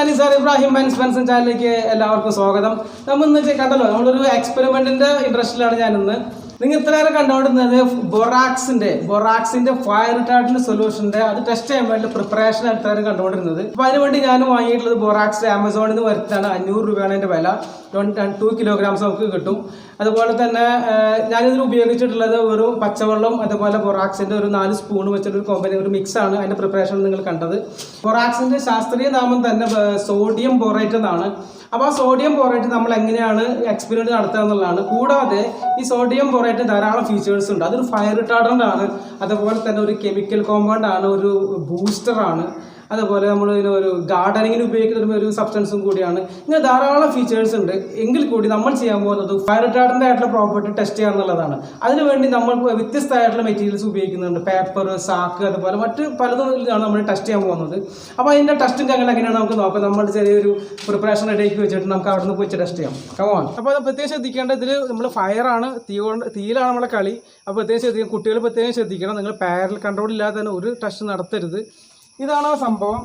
ഞാൻ നിസാർ ഇബ്രാഹിം മെൻസ് ചാനലിലേക്ക് എല്ലാവർക്കും സ്വാഗതം. നമ്മൾ ഇന്ന് കണ്ടല്ലോ, നമ്മളൊരു എക്സ്പെരിമെന്റിന്റെ ഇൻട്രസ്റ്റിലാണ് ഞാനിന്ന്. നിങ്ങൾ ഇത്ര നേരം കണ്ടുകൊണ്ടിരുന്നത് ബൊറാക്സിന്റെ ഫയർ റിട്ടാർഡന്റ് സൊല്യൂഷന്റെ അത് ടെസ്റ്റ് ചെയ്യാൻ വേണ്ടി പ്രിപ്പറേഷൻ ഇത്ര നേരം കണ്ടുകൊണ്ടിരുന്നത്. അപ്പൊ അതിനുവേണ്ടി ഞാൻ വാങ്ങിയിട്ടുള്ളത് ബൊറാക്സ് ആമസോണിൽ നിന്ന് വരുത്താണ്. 500 രൂപയാണ് അതിന്റെ വില. 2 കിലോഗ്രാംസ് നമുക്ക് കിട്ടും. അതുപോലെ തന്നെ ഞാനിതിൽ ഉപയോഗിച്ചിട്ടുള്ളത് ഒരു പച്ചവെള്ളം, അതുപോലെ ബൊറാക്സിന്റെ ഒരു 4 സ്പൂൺ വെച്ചിട്ടൊരു ഒരു മിക്സ് ആണ്. അതിന്റെ പ്രിപ്പറേഷൻ നിങ്ങൾ കണ്ടത്. ബൊറാക്സിന്റെ ശാസ്ത്രീയ നാമം തന്നെ സോഡിയം ബോറേറ്റ് എന്നാണ്. അപ്പോൾ ആ സോഡിയം ബോറേറ്റ് നമ്മൾ എങ്ങനെയാണ് എക്സ്പെരിമെന്റ് നടത്തുക എന്നുള്ളതാണ്. കൂടാതെ ഈ സോഡിയം ബോറേറ്റ് ധാരാളം ഫീച്ചേഴ്സ് ഉണ്ട്. അതൊരു ഫയർ റിട്ടാർഡന്റ് ആണ്, അതുപോലെ തന്നെ ഒരു കെമിക്കൽ കോമ്പൗണ്ട് ആണ്, ഒരു ബൂസ്റ്റർ ആണ്, അതുപോലെ നമ്മൾ ഒരു ഗാർഡനിങ്ങിന് ഉപയോഗിക്കുന്ന ഒരു സബ്സ്റ്റൻസും കൂടിയാണ്. ഇങ്ങനെ ധാരാളം ഫീച്ചേഴ്സ് ഉണ്ട്. എങ്കിൽ കൂടി നമ്മൾ ചെയ്യാൻ പോകുന്നത് ഫയർ റിട്ടാർഡന്റ് ആയിട്ടുള്ള പ്രോപ്പർട്ടി ടെസ്റ്റ് ചെയ്യുക എന്നുള്ളതാണ്. അതിനുവേണ്ടി നമ്മൾ വ്യത്യസ്തമായിട്ടുള്ള മെറ്റീരിയൽസ് ഉപയോഗിക്കുന്നുണ്ട്. പേപ്പർ, സാക്ക്, അതുപോലെ മറ്റ് പലതും നമ്മൾ ടെസ്റ്റ് ചെയ്യാൻ പോകുന്നത്. അപ്പോൾ അതിൻ്റെ ടെസ്റ്റും കാര്യങ്ങൾ എങ്ങനെയാണ് നമുക്ക് നോക്കാം. നമ്മൾ ചെറിയൊരു പ്രിപ്പറേഷൻ റെഡിയാക്കി വെച്ചിട്ട് നമുക്ക് അവിടെ നിന്ന് പോയി ടെസ്റ്റ് ചെയ്യാം. കമോൺ. അപ്പോൾ അത് പ്രത്യേകം ശ്രദ്ധിക്കേണ്ടത്, ഇതിൽ നമ്മൾ ഫയറാണ്, തീയിലാണ് നമ്മളെ കളി. അപ്പോൾ പ്രത്യേകം ശ്രദ്ധിക്കണം, കുട്ടികൾ പ്രത്യേകം ശ്രദ്ധിക്കണം. നിങ്ങൾ പാരൽ കൺട്രോൾ ഇല്ലാതെ തന്നെ ഒരു ടെസ്റ്റ് നടത്തരുത്. ഇതാണ് ആ സംഭവം.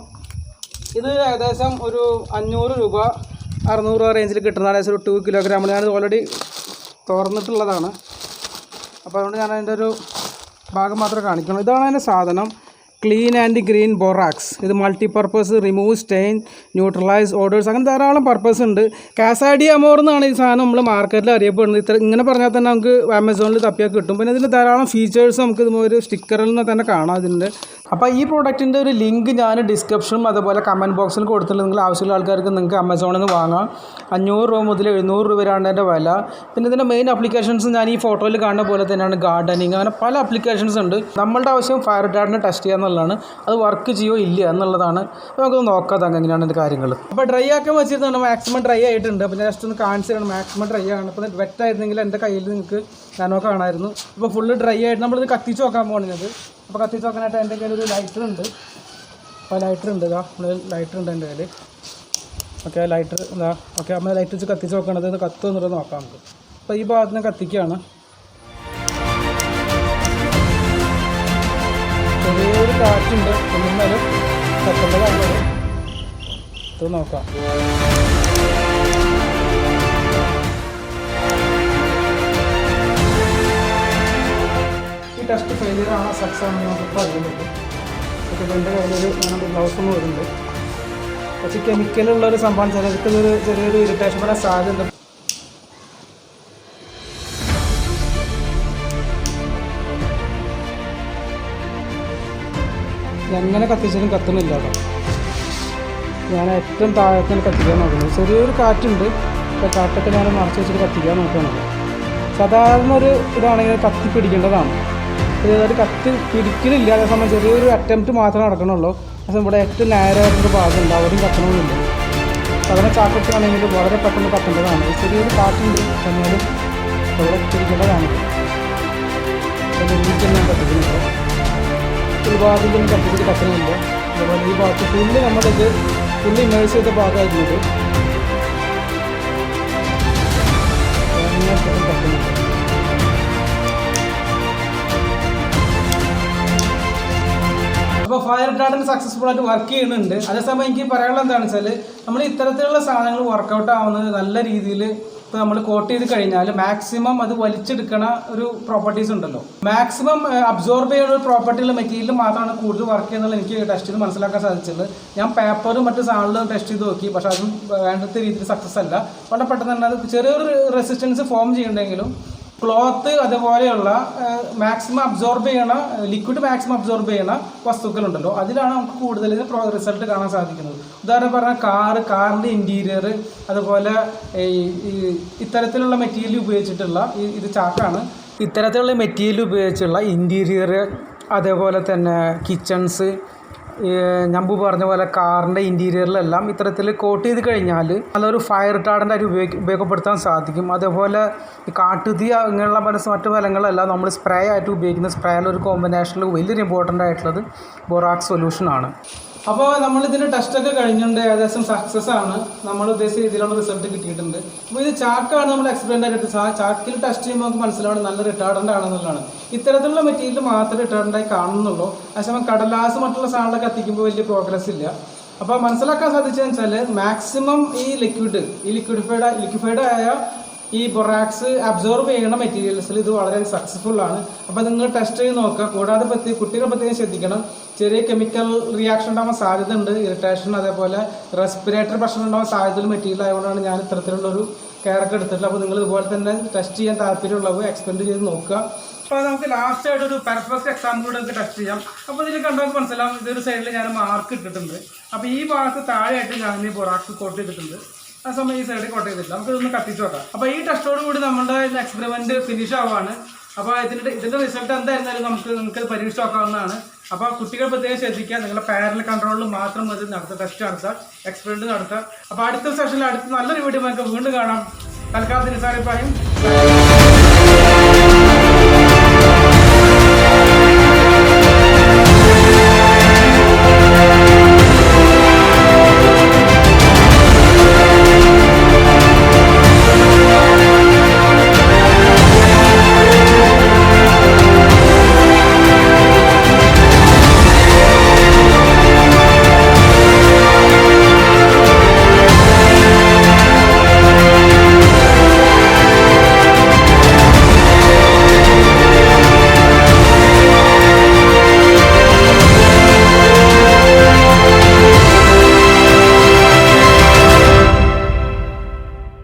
ഇത് ഏകദേശം ഒരു 500 രൂപ 600 രൂപ റേഞ്ചിൽ കിട്ടുന്ന ഏകദേശം ഒരു 2 കിലോഗ്രാം. ഞാനിത് ഓൾറെഡി തുറന്നിട്ടുള്ളതാണ്. അപ്പോൾ അതുകൊണ്ട് ഞാൻ അതിൻ്റെ ഒരു ഭാഗം മാത്രമേ കാണിക്കണം. ഇതാണ് അതിൻ്റെ സാധനം. Clean and green borax. ഇത് multipurpose, remove stain, neutralize odours, അങ്ങനെ ധാരാളം പർപ്പസ് ഉണ്ട്. കാസാഡി അമോർ എന്നാണ് ഈ സാധനം നമ്മൾ മാർക്കറ്റിൽ അറിയപ്പെടുന്നത്. ഇങ്ങനെ പറഞ്ഞാൽ തന്നെ നമുക്ക് ആമസോണിൽ തപ്പിയാൽ കിട്ടും. പിന്നെ ഇതിന് ധാരാളം ഫീച്ചേഴ്സ് നമുക്ക് ഒരു സ്റ്റിക്കറിൽ നിന്ന് തന്നെ കാണാം ഇതിൻ്റെ. അപ്പോൾ ഈ പ്രോഡക്റ്റിൻ്റെ ഒരു ലിങ്ക് ഞാൻ ഡിസ്ക്രിപ്ഷനും അതുപോലെ കമൻറ്റ് ബോക്സിൽ കൊടുത്തിട്ടുള്ള നിങ്ങൾ ആവശ്യമുള്ള ആൾക്കാർക്ക് നിങ്ങൾക്ക് ആമസോണിൽ നിന്ന് വാങ്ങാം. 500 രൂപ മുതൽ 700 രൂപ വരെയാണ് അതിൻ്റെ വില. പിന്നെ ഇതിൻ്റെ മെയിൻ ആപ്ലിക്കേഷൻസ് ഞാൻ ഈ ഫോട്ടോയിൽ കാണുന്ന പോലെ തന്നെയാണ്. ഗാർഡനിങ്, അങ്ങനെ പല ആപ്ലിക്കേഷൻസ് ഉണ്ട്. നമ്മളുടെ ആവശ്യം ഫയർ റിട്ടാർഡന്റ് ടെസ്റ്റ് ചെയ്യുക എന്നുള്ളതാണ്. അത് വർക്ക് ചെയ്യുമോ ഇല്ല എന്നുള്ളതാണ്. നമുക്ക് നോക്കാം എങ്ങനെയാണ് അതിൻ്റെ കാര്യങ്ങൾ. അപ്പോൾ ഡ്രൈ ആക്കാൻ വെച്ചിരുന്നുണ്ട്. മാക്സിമം ഡ്രൈ ആയിട്ടുണ്ട്. അപ്പോൾ ഞാൻ ജസ്റ്റ് ഒന്ന് കാണിച്ചു തരണം. മാക്സിമം ഡ്രൈ ആണ്. അപ്പോൾ വെറ്റ് ആയിരുന്നെങ്കിൽ എൻ്റെ കയ്യിൽ നിങ്ങൾക്ക് ഞാനോ കാണാമായിരുന്നു. ഇപ്പോൾ ഫുള്ള് ഡ്രൈ ആയിട്ട് നമ്മളിത് കത്തിച്ച് നോക്കാൻ പോകുന്നത്. അപ്പോൾ കത്തിച്ച് നോക്കാനായിട്ട് എൻ്റെ കയ്യിൽ ഒരു ലൈറ്റർ ഉണ്ട്. അപ്പോൾ ലൈറ്റർ ഉണ്ട്, ഇതാ നമ്മൾ ലൈറ്റർ ഉണ്ട് എൻ്റെ കയ്യിൽ. ഓക്കെ, ലൈറ്റർ എന്താ ഓക്കെ, നമ്മൾ ലൈറ്റ് വെച്ച് കത്തിച്ച് നോക്കണത് ഇത് കത്തുമെന്നുള്ളത് നോക്കാം നമുക്ക്. അപ്പോൾ ഈ ഭാഗത്ത് ഞാൻ കത്തിക്കുകയാണ്. ചെറിയൊരു കാറ്റുണ്ട്, എന്നാലും കത്തേണ്ടതാണ്. ഇത് നോക്കാം. ഈ ടെസ്റ്റ് ഫെയിലിയർ ആണോ സക്സസ് ആണോ നമുക്കിപ്പോൾ അറിയാൻ പറ്റും. ഓക്കെ, എൻ്റെ കയ്യിലൊരു ഞാനൊരു ഗ്ലൗസ് ഒന്നും വരുന്നുണ്ട്. കുറച്ച് കെമിക്കലുള്ളൊരു സംഭവം, ചിലർക്ക് ഇതൊരു ചെറിയൊരു ഇറിറ്റേഷൻ വരാൻ സാധ്യത. എങ്ങനെ കത്തിച്ചാലും കത്തുന്നില്ല കേട്ടോ. ഞാൻ ഏറ്റവും താഴത്തിന് കത്തിക്കാൻ നോക്കുന്നത്. ചെറിയൊരു കാറ്റുണ്ട്. അപ്പോൾ കാറ്റൊക്കെ ഞാൻ മറച്ച് വെച്ചിട്ട് കത്തിക്കാൻ നോക്കുകയാണല്ലോ. സാധാരണ ഒരു ഇതാണെങ്കിൽ കത്തി പിടിക്കേണ്ടതാണ്. ഇതൊരു കത്തി പിടിക്കലില്ല. അതേസമയം ചെറിയൊരു അറ്റംപ്റ്റ് മാത്രമേ നടക്കണുള്ളൂ. പക്ഷേ ഇവിടെ ഏറ്റവും നേരമായിട്ടൊരു ഭാഗമുണ്ട്, അവിടെയും കത്തണമെന്നില്ല. സാധാരണ ചാക്കത്തിലാണെങ്കിൽ വളരെ പെട്ടെന്ന് കത്തേണ്ടതാണ്. ചെറിയൊരു കാറ്റുണ്ട്, എന്നാലും ഇവിടെ പിടിക്കേണ്ടതാണ്. എനിക്ക് ഞാൻ കത്തിക്കുന്നില്ല. ഈ ഭാഗത്തൊന്നും കത്തിച്ചിട്ട് കത്തണമില്ല. അതുപോലെ ഈ ഭാഗത്ത് ഫുള്ള് നമ്മളിത് ഫുള്ള് ഇമേഴ്സ് ചെയ്ത ഭാഗമായിരുന്നത് കത്തുന്നില്ല. അപ്പോൾ ഫയർ റിട്ടാർഡന്റ് സക്സസ്ഫുൾ ആയിട്ട് വർക്ക് ചെയ്യുന്നുണ്ട്. അതേസമയം എനിക്ക് പറയാനുള്ളത് എന്താണെന്ന് വെച്ചാൽ, നമ്മൾ ഇത്തരത്തിലുള്ള സാധനങ്ങൾ വർക്കൗട്ട് ആവുന്നത് നല്ല രീതിയിൽ ഇപ്പോൾ നമ്മൾ കോട്ട് ചെയ്ത് കഴിഞ്ഞാൽ മാക്സിമം അത് വലിച്ചെടുക്കണ ഒരു പ്രോപ്പർട്ടീസ് ഉണ്ടല്ലോ. മാക്സിമം അബ്സോർബ് ചെയ്യുന്ന ഒരു പ്രോപ്പർട്ടിയുള്ള മെറ്റീരിയൽ മാത്രമാണ് കൂടുതൽ വർക്ക് ചെയ്യുന്നത്. എനിക്ക് ടെസ്റ്റിൽ മനസ്സിലാക്കാൻ സാധിച്ചത്. ഞാൻ പേപ്പറും മറ്റു സാധനങ്ങളും ടെസ്റ്റ് ചെയ്ത് നോക്കി, പക്ഷേ അതും വേണ്ടത്തെ രീതിയിൽ സക്സസ് അല്ല. വളരെ പെട്ടെന്ന് തന്നെ അത് ചെറിയൊരു റെസിസ്റ്റൻസ് ഫോം ചെയ്യുന്നുണ്ടെങ്കിലും ക്ലോത്ത് അതുപോലെയുള്ള മാക്സിമം അബ്സോർബ് ചെയ്യണ ലിക്വിഡ് മാക്സിമം അബ്സോർബ് ചെയ്യണ വസ്തുക്കളുണ്ടല്ലോ, അതിലാണ് നമുക്ക് കൂടുതൽ റിസൾട്ട് കാണാൻ സാധിക്കുന്നത്. ഉദാഹരണം പറഞ്ഞാൽ കാറിൻ്റെ ഇൻറ്റീരിയർ, അതുപോലെ ഇത്തരത്തിലുള്ള മെറ്റീരിയൽ ഉപയോഗിച്ചിട്ടുള്ള ഇത് ചാക്കാണ്. ഇത്തരത്തിലുള്ള മെറ്റീരിയൽ ഉപയോഗിച്ചുള്ള ഇൻറ്റീരിയർ, അതേപോലെ തന്നെ കിച്ചൺസ്, ഞാൻ പറഞ്ഞ പോലെ കാറിൻ്റെ ഇൻറ്റീരിയറിലെല്ലാം ഇത്തരത്തിൽ കോട്ട് ചെയ്ത് കഴിഞ്ഞാൽ നല്ലൊരു ഫയർ റിട്ടാർഡൻ്റ് ആയിട്ട് ഉപയോഗപ്പെടുത്താൻ സാധിക്കും. അതേപോലെ ഈ കാട്ടുതീ അങ്ങനെയുള്ള മറ്റു ഫലങ്ങളെല്ലാം നമ്മൾ സ്പ്രേ ആയിട്ട് ഉപയോഗിക്കുന്ന സ്പ്രേയിലൊരു കോമ്പിനേഷനിൽ വലിയൊരു ഇമ്പോർട്ടൻ്റ് ആയിട്ടുള്ളത് ബൊറാക്സ് സൊല്യൂഷനാണ്. അപ്പോൾ നമ്മളിതിൻ്റെ ടെസ്റ്റൊക്കെ കഴിഞ്ഞിട്ടുണ്ട്. ഏകദേശം സക്സസ് ആണ്. നമ്മൾ ഉദ്ദേശിച്ച രീതിയിലുള്ള റിസൾട്ട് കിട്ടിയിട്ടുണ്ട്. അപ്പോൾ ഇത് ചാക്കാണ് നമ്മൾ എക്സ്പെരിമെൻ്റ് ആയിട്ട് ചാക്കിൽ ടെസ്റ്റ് ചെയ്യുമ്പോൾ നമുക്ക് മനസ്സിലാവും നല്ല റിട്ടാർഡൻ്റ് ആണെന്നുള്ളതാണ്. ഇത്തരത്തിലുള്ള മെറ്റീരിയൽ മാത്രമേ റിട്ടാർഡൻ്റായി കാണുന്നുള്ളൂ. അതേസമയം കടലാസ് മറ്റുള്ള സാധനങ്ങളൊക്കെ കത്തിക്കുമ്പോൾ വലിയ പ്രോഗ്രസ് ഇല്ല. അപ്പോൾ മനസ്സിലാക്കാൻ സാധിച്ചതെന്ന് വെച്ചാൽ മാക്സിമം ഈ ലിക്വിഫൈഡ് ആയ ഈ ബൊറാക്സ് അബ്സോർബ് ചെയ്യുന്ന മെറ്റീരിയൽസിൽ ഇത് വളരെ സക്സസ്ഫുൾ ആണ്. അപ്പോൾ നിങ്ങൾ ടെസ്റ്റ് ചെയ്ത് നോക്കുക. കൂടാതെ കുട്ടികളെ പ്രത്യേകം ശ്രദ്ധിക്കണം, ചെറിയ കെമിക്കൽ റിയാക്ഷൻ ഉണ്ടാവാൻ സാധ്യത ഉണ്ട്, ഇറിറ്റേഷൻ അതേപോലെ റെസ്പിറേറ്ററി പ്രശ്നം ഉണ്ടാവാൻ സാധ്യതയുള്ള മെറ്റീരിയൽ ആയതുകൊണ്ടാണ് ഞാൻ ഇത്തരത്തിലുള്ളൊരു കെയറൊക്കെ എടുത്തിട്ടുള്ളത്. അപ്പോൾ നിങ്ങൾ ഇതുപോലെ തന്നെ ടെസ്റ്റ് ചെയ്യാൻ താല്പര്യമുള്ളവർ എക്സ്പെൻഡ് ചെയ്ത് നോക്കുക. അപ്പോൾ നമുക്ക് ലാസ്റ്റ് ആയിട്ട് ഒരു പെർഫെക്റ്റ് എക്സാമ്പിൾ കൂടെ നമുക്ക് ടെസ്റ്റ് ചെയ്യാം. അപ്പോൾ ഇതിൽ കണ്ടാൽ മനസ്സിലാവും, ഇതൊരു സൈഡിൽ ഞാൻ മാർക്ക് ഇട്ടിട്ടുണ്ട്. അപ്പോൾ ഈ ഭാഗത്ത് താഴെയായിട്ട് ഞാൻ ഈ ബൊറാക്സ് കോട്ട് ചെയ്തിട്ടുണ്ട്. ആ സമയം ഈ സൈഡിൽ കോട്ട് ചെയ്തിട്ടില്ല. നമുക്കിതൊന്ന് കത്തിച്ച് നോക്കാം. അപ്പോൾ ഈ ടെസ്റ്റോട് കൂടി നമ്മുടെ എക്സ്പെരിമെൻറ്റ് ഫിനിഷ് ആവുകയാണ്. അപ്പോൾ ഇതിൻ്റെ റിസൾട്ട് എന്തായിരുന്നാലും നിങ്ങൾക്ക് പരീക്ഷിച്ച് നോക്കാവുന്നതാണ്. അപ്പോൾ കുട്ടികൾ പ്രത്യേകം ശ്രദ്ധിക്കുക, നിങ്ങളുടെ പാരലൽ കൺട്രോളിൽ മാത്രം മതി ടെസ്റ്റ് നടത്തുക, എക്സ്പെരിമെൻറ്റ് നടത്തുക. അപ്പോൾ അടുത്ത സെഷനിൽ നല്ലൊരു വീഡിയോ നമുക്ക് വീണ്ടും കാണാം. തൽക്കാലത്തിന് സാറിപ്പായും